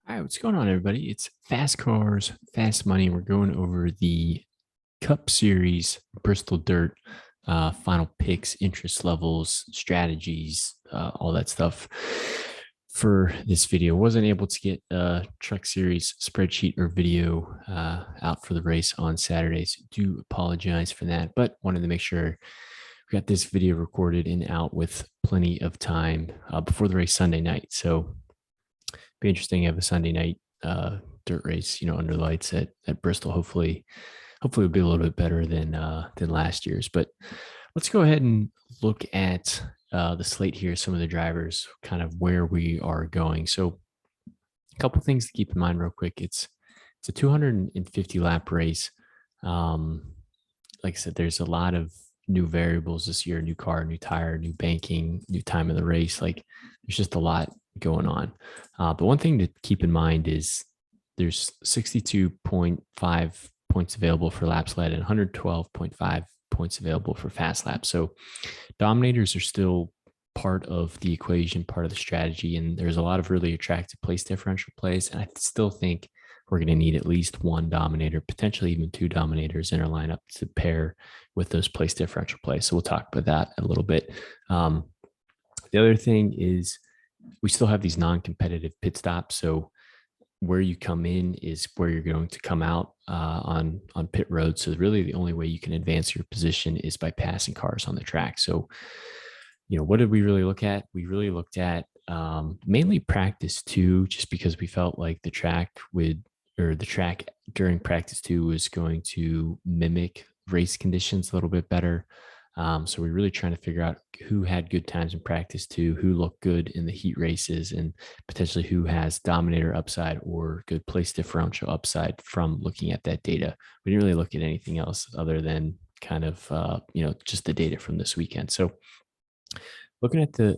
All right, what's going on, everybody? It's Fast Cars, Fast Money. We're going over the Cup Series, Bristol Dirt, final picks, interest levels, strategies, all that stuff for this video. Wasn't able to get a Truck Series spreadsheet or video out for the race on Saturday, so do apologize for that, but wanted to make sure we got this video recorded and out with plenty of time before the race Sunday night. So be interesting to have a Sunday night dirt race, under lights at Bristol. Hopefully it'll be a little bit better than last year's. But let's go ahead and look at the slate here, some of the drivers, kind of where we are going. So a couple things to keep in mind real quick. It's a 250 lap race. Like I said, there's a lot of new variables this year: new car, new tire, new banking, new time of the race. Like there's just a lot going on. But one thing to keep in mind is there's 62.5 points available for laps led and 112.5 points available for fast laps. So dominators are still part of the equation, part of the strategy. And there's a lot of really attractive place differential plays. And I still think we're going to need at least one dominator, potentially even two dominators in our lineup to pair with those place differential plays. So we'll talk about that a little bit. The other thing is we still have these non-competitive pit stops. So where you come in is where you're going to come out on pit road. So really the only way you can advance your position is by passing cars on the track. So, what did we really look at? We really looked at mainly practice 2, just because we felt like the track during practice 2 was going to mimic race conditions a little bit better. So we're really trying to figure out who had good times in practice 2, who looked good in the heat races, and potentially who has dominator upside or good place differential upside from looking at that data. We didn't really look at anything else other than kind of, just the data from this weekend. So looking at the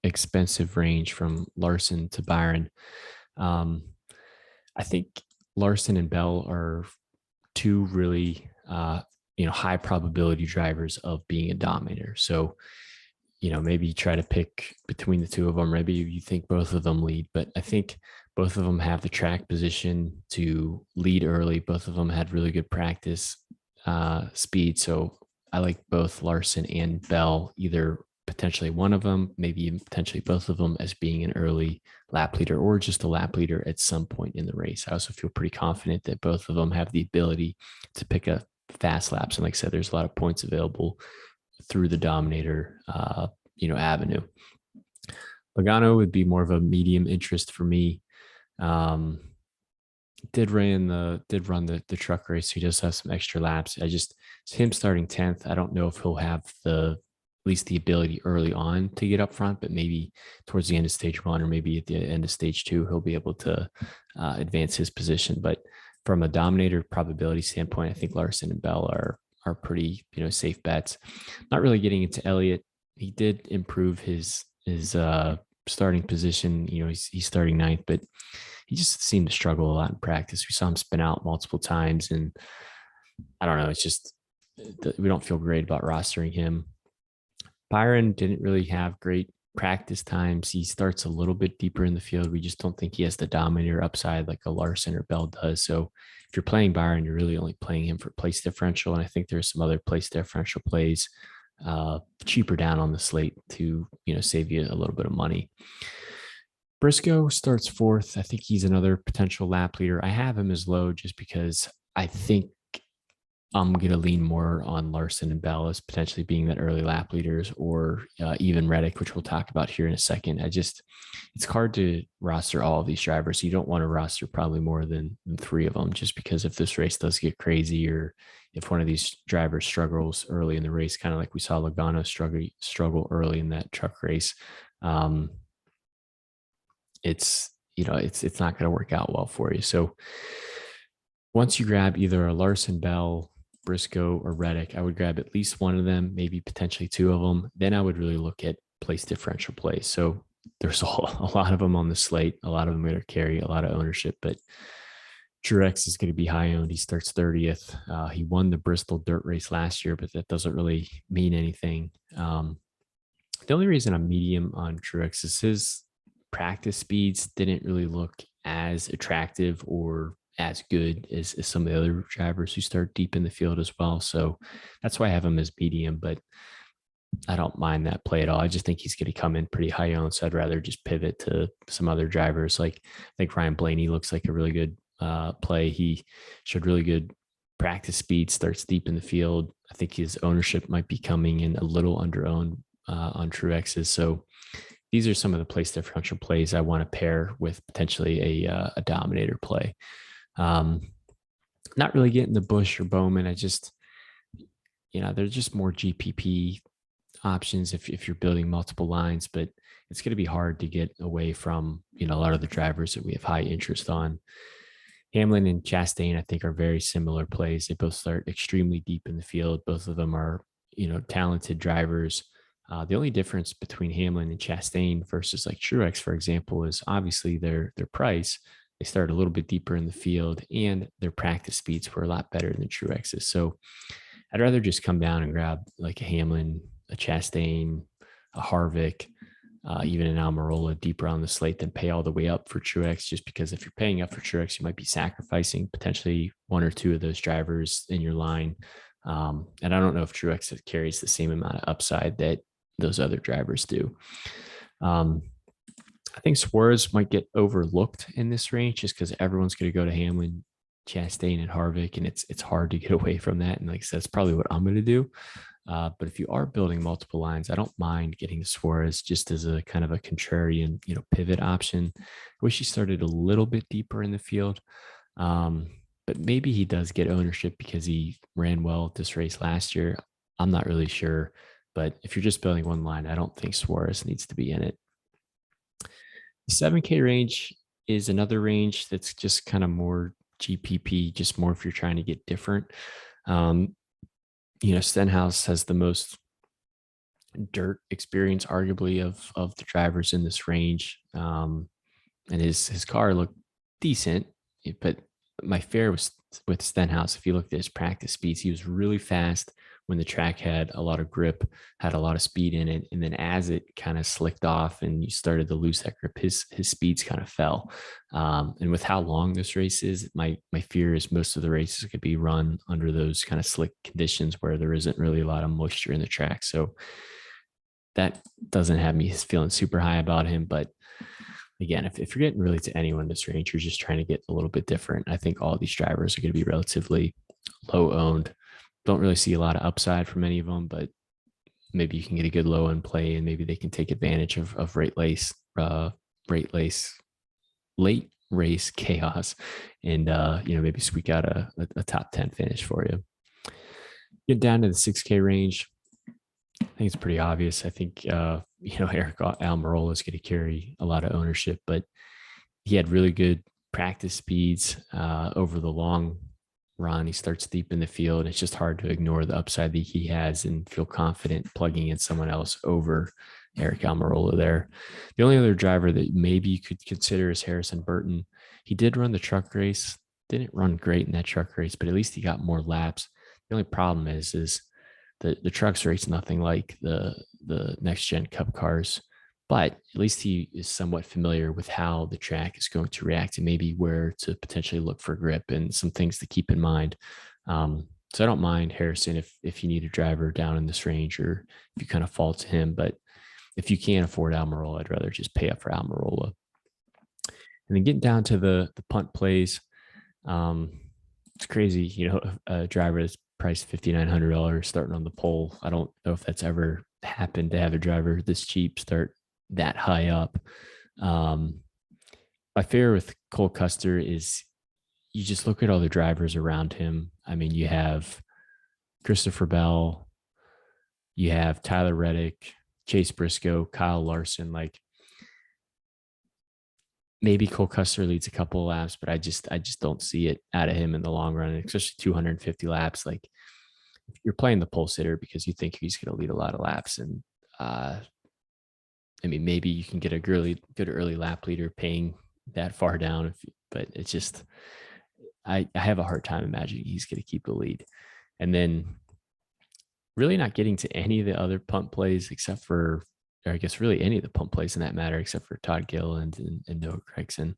expensive range from Larson to Byron, I think Larson and Bell are two really high probability drivers of being a dominator. So, maybe try to pick between the two of them. Maybe you think both of them lead, but I think both of them have the track position to lead early. Both of them had really good practice speed. So I like both Larson and Bell, either potentially one of them, maybe even potentially both of them, as being an early lap leader or just a lap leader at some point in the race. I also feel pretty confident that both of them have the ability to pick up fast laps. And like I said, there's a lot of points available through the dominator, avenue. Logano would be more of a medium interest for me. Did run the truck race. So he does have some extra laps. Him starting 10th. I don't know if he'll have at least the ability early on to get up front, but maybe towards the end of stage 1 or maybe at the end of stage 2, he'll be able to advance his position. But from a dominator probability standpoint, I think Larson and Bell are pretty, safe bets. Not really getting into Elliott. He did improve his starting position. He's starting 9th, but he just seemed to struggle a lot in practice. We saw him spin out multiple times, and I don't know. It's just we don't feel great about rostering him. Byron didn't really have great practice times. He starts a little bit deeper in the field. We just don't think he has the dominator upside like a Larson or Bell does. So if you're playing Byron, you're really only playing him for place differential. And I think there's some other place differential plays cheaper down on the slate to, save you a little bit of money. Briscoe starts 4th. I think he's another potential lap leader. I have him as low just because I think I'm going to lean more on Larson and Bell as potentially being that early lap leaders, or even Reddick, which we'll talk about here in a second. It's hard to roster all of these drivers. You don't want to roster probably more than 3 of them, just because if this race does get crazy, or if one of these drivers struggles early in the race, kind of like we saw Logano struggle early in that truck race, it's not going to work out well for you. So once you grab either a Larson, Bell, Briscoe, or Reddick, I would grab at least one of them, maybe potentially 2 of them. Then I would really look at place differential plays. So there's a lot of them on the slate. A lot of them are going to carry a lot of ownership, but Truex is going to be high owned. He starts 30th. He won the Bristol dirt race last year, but that doesn't really mean anything. The only reason I'm medium on Truex is his practice speeds didn't really look as attractive or as good as some of the other drivers who start deep in the field as well. So that's why I have him as medium, but I don't mind that play at all. I just think he's going to come in pretty high owned. So I'd rather just pivot to some other drivers. Like I think Ryan Blaney looks like a really good play. He showed really good practice speed, starts deep in the field. I think his ownership might be coming in a little under owned on Truex's. So these are some of the place differential plays I want to pair with potentially a dominator play. Not really getting the Busch or Bowman. I just, there's just more GPP options if you're building multiple lines, but it's going to be hard to get away from, a lot of the drivers that we have high interest on. Hamlin and Chastain, I think, are very similar plays. They both start extremely deep in the field. Both of them are, talented drivers. The only difference between Hamlin and Chastain versus like Truex, for example, is obviously their price. They start a little bit deeper in the field, and their practice speeds were a lot better than Truex's. So I'd rather just come down and grab like a Hamlin, a Chastain, a Harvick, even an Almirola deeper on the slate than pay all the way up for Truex, just because if you're paying up for Truex, you might be sacrificing potentially one or two of those drivers in your line. And I don't know if Truex carries the same amount of upside that those other drivers do. I think Suarez might get overlooked in this range just because everyone's going to go to Hamlin, Chastain, and Harvick, and it's hard to get away from that. And like I said, that's probably what I'm going to do. But if you are building multiple lines, I don't mind getting Suarez just as a kind of a contrarian, pivot option. I wish he started a little bit deeper in the field. But maybe he does get ownership because he ran well at this race last year. I'm not really sure. But if you're just building one line, I don't think Suarez needs to be in it. The 7K range is another range that's just kind of more GPP, just more if you're trying to get different. Stenhouse has the most dirt experience, arguably, of the drivers in this range. And his car looked decent, but my fear was with Stenhouse. If you looked at his practice speeds, he was really fast when the track had a lot of grip, had a lot of speed in it. And then as it kind of slicked off and you started to lose that grip, his speeds kind of fell. And with how long this race is, my fear is most of the races could be run under those kind of slick conditions where there isn't really a lot of moisture in the track. So that doesn't have me feeling super high about him. But again, if you're getting really to anyone in this range, you're just trying to get a little bit different. I think all these drivers are going to be relatively low owned. Don't really see a lot of upside from any of them, but maybe you can get a good low end play and maybe they can take advantage of late race chaos and, maybe squeak out a top 10 finish for you. Get down to the 6K range. I think it's pretty obvious. I think, Eric Almirola is going to carry a lot of ownership, but he had really good practice speeds over the long run. He starts deep in the field. It's just hard to ignore the upside that he has and feel confident plugging in someone else over Eric Almirola there. The only other driver that maybe you could consider is Harrison Burton. He did run the truck race, didn't run great in that truck race, but at least he got more laps. The only problem is the trucks race nothing like the next gen cup cars, but at least he is somewhat familiar with how the track is going to react and maybe where to potentially look for grip and some things to keep in mind. So I don't mind Harrison if you need a driver down in this range or if you kind of fall to him, but if you can't afford Almirola, I'd rather just pay up for Almirola. And then getting down to the punt plays, it's crazy, a driver that's priced $5,900 starting on the pole. I don't know if that's ever happened to have a driver this cheap start that high up. My fear with Cole Custer is you just look at all the drivers around him. I mean, you have Christopher Bell, you have Tyler Reddick, Chase Briscoe, Kyle Larson. Like maybe Cole Custer leads a couple of laps, but I just don't see it out of him in the long run, especially 250 laps. Like you're playing the pole sitter because you think he's going to lead a lot of laps. And maybe you can get a good early lap leader paying that far down, but it's just, I have a hard time imagining he's going to keep the lead. And then really not getting to any of the other punt plays except for, or I guess really any of the punt plays in that matter, except for Todd Gilliland and Noah Gregson.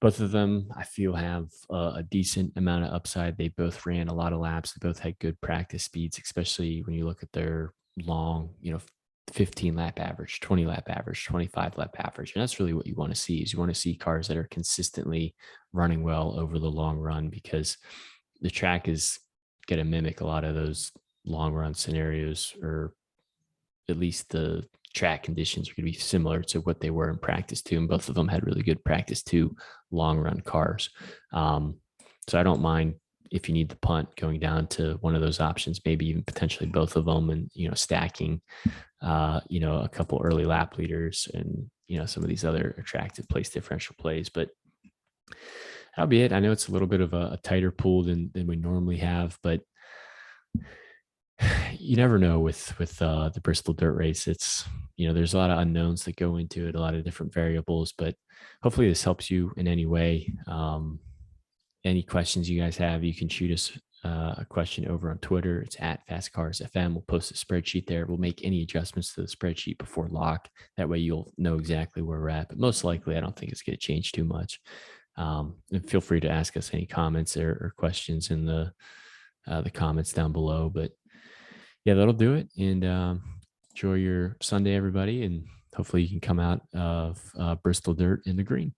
Both of them, I feel, have a decent amount of upside. They both ran a lot of laps. They both had good practice speeds, especially when you look at their long, 15 lap average, 20 lap average, 25 lap average. And that's really what you want to see is you want to see cars that are consistently running well over the long run, because the track is going to mimic a lot of those long run scenarios, or at least the track conditions are going to be similar to what they were in practice too. And both of them had really good practice two long run cars. So I don't mind if you need the punt going down to one of those options, maybe even potentially both of them, and, stacking, a couple early lap leaders and, some of these other attractive place differential plays. But that'll be it. I know it's a little bit of a tighter pool than we normally have, but you never know with the Bristol dirt race. It's, there's a lot of unknowns that go into it, a lot of different variables, but hopefully this helps you in any way. Any questions you guys have, you can shoot us a question over on Twitter. It's at FastCarsFM. We'll post a spreadsheet there. We'll make any adjustments to the spreadsheet before lock. That way you'll know exactly where we're at. But most likely, I don't think it's going to change too much. And feel free to ask us any comments or questions in the comments down below. But yeah, that'll do it. And enjoy your Sunday, everybody. And hopefully you can come out of Bristol dirt in the green.